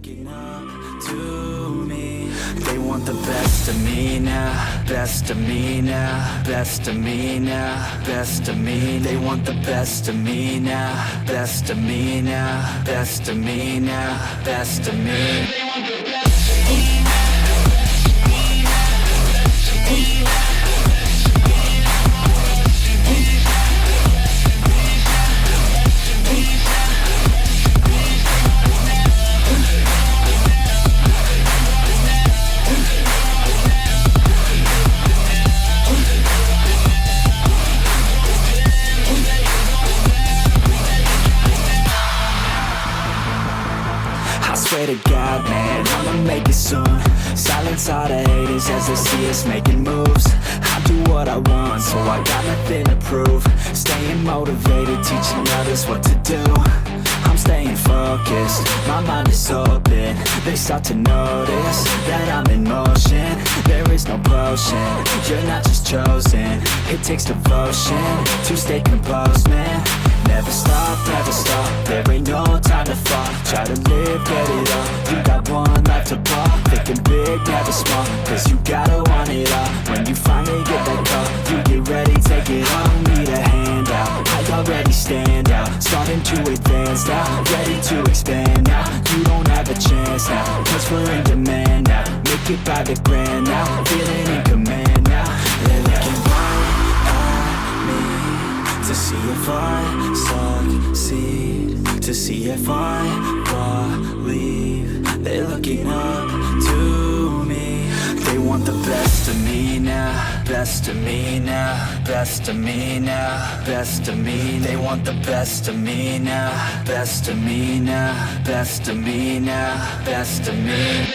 looking up to me. They want the best of me now, best of me now, best of me now, best of me. They want the best of me now, best of me now, best of me now, best of me. They want the best of me. I swear to God, man, I'ma make it soon. Silence all the haters as they see us making moves. I do what I want, so I got nothing to prove. Staying motivated, teaching others what to do. I'm staying focused, my mind is open. They start to notice that I'm in motion. There is no potion, you're not just chosen. It takes devotion to stay composed, man. Never stop, there ain't no time to fall. Try to live, get it all, you got one life to ball. Thinking big, never small, cause you gotta want it all. When you finally get that call, you get ready, take it on. Need a handout, I already stand out. Starting to advance now, ready to expand now. You don't have a chance now, cause we're in demand now. Make it by the grand now, feeling in command now. They're looking right at me to see if I succeed, to see if I believe. They're looking up to me. They want the best of me now, best of me now, best of me now, best of me. They want the best of me now, best of me now, best of me now, best of me.